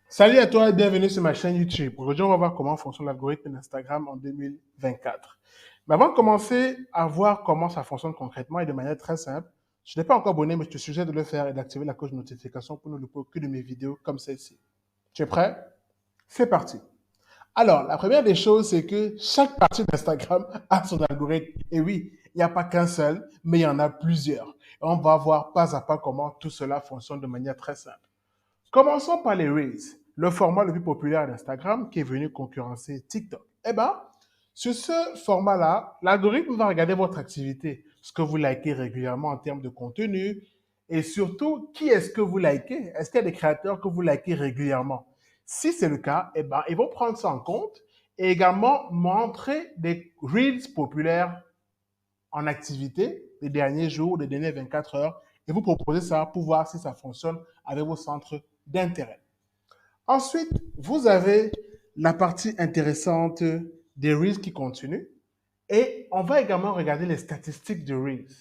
Salut à toi et bienvenue sur ma chaîne YouTube. Aujourd'hui, on va voir comment fonctionne l'algorithme d'Instagram en 2024. Mais avant de commencer à voir comment ça fonctionne concrètement et de manière très simple, je n'ai pas encore abonné, mais je te suggère de le faire et d'activer la cloche de notification pour ne louper aucune de mes vidéos comme celle-ci. Tu es prêt? C'est parti. Alors, la première des choses, c'est que chaque partie d'Instagram a son algorithme. Et oui, il n'y a pas qu'un seul, mais il y en a plusieurs. Et on va voir pas à pas comment tout cela fonctionne de manière très simple. Commençons par les Reels, le format le plus populaire d'Instagram qui est venu concurrencer TikTok. Eh bien, sur ce format-là, l'algorithme va regarder votre activité, ce que vous likez régulièrement en termes de contenu et surtout, qui est-ce que vous likez? Est-ce qu'il y a des créateurs que vous likez régulièrement? Si c'est le cas, eh ben, ils vont prendre ça en compte et également montrer des Reels populaires en activité les derniers jours, les dernières 24 heures et vous proposer ça pour voir si ça fonctionne avec vos centres d'intérêt. Ensuite, vous avez la partie intéressante des Reels qui continuent et on va également regarder les statistiques de Reels.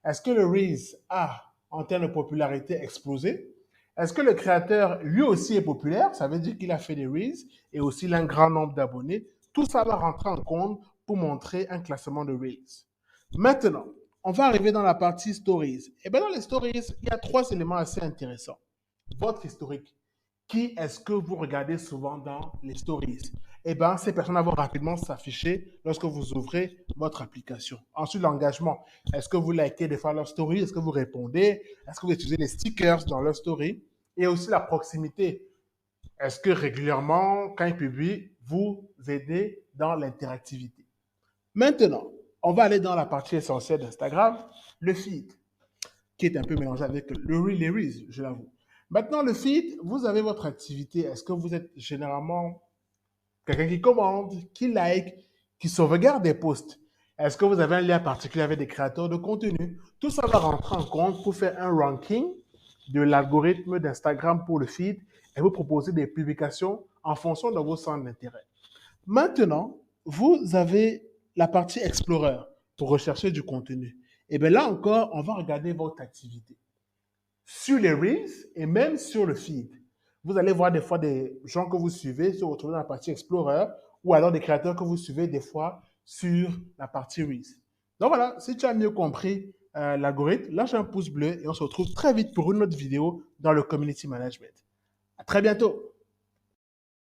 Est-ce que le Reels a, en termes de popularité, explosé? Est-ce que le créateur, lui aussi, est populaire? Ça veut dire qu'il a fait des Reels et aussi il a un grand nombre d'abonnés. Tout ça va rentrer en compte pour montrer un classement de Reels. Maintenant, on va arriver dans la partie Stories. Et bien dans les Stories, il y a trois éléments assez intéressants. Votre historique. Qui est-ce que vous regardez souvent dans les stories? Eh bien, ces personnes vont rapidement s'afficher lorsque vous ouvrez votre application. Ensuite, l'engagement. Est-ce que vous likez des fois leur story? Est-ce que vous répondez? Est-ce que vous utilisez les stickers dans leur story? Et aussi la proximité. Est-ce que régulièrement, quand ils publient, vous aidez dans l'interactivité? Maintenant, on va aller dans la partie essentielle d'Instagram, le feed, qui est un peu mélangé avec les Reels, je l'avoue. Maintenant, le feed, vous avez votre activité. Est-ce que vous êtes généralement quelqu'un qui commande, qui like, qui sauvegarde des posts? Est-ce que vous avez un lien particulier avec des créateurs de contenu? Tout ça va rentrer en compte pour faire un ranking de l'algorithme d'Instagram pour le feed et vous proposer des publications en fonction de vos centres d'intérêt. Maintenant, vous avez la partie Explorer pour rechercher du contenu. Et bien là encore, on va regarder votre activité sur les Reels et même sur le feed. Vous allez voir des fois des gens que vous suivez se retrouver dans la partie Explorer ou alors des créateurs que vous suivez des fois sur la partie Reels. Donc voilà, si tu as mieux compris l'algorithme, lâche un pouce bleu et on se retrouve très vite pour une autre vidéo dans le Community Management. À très bientôt.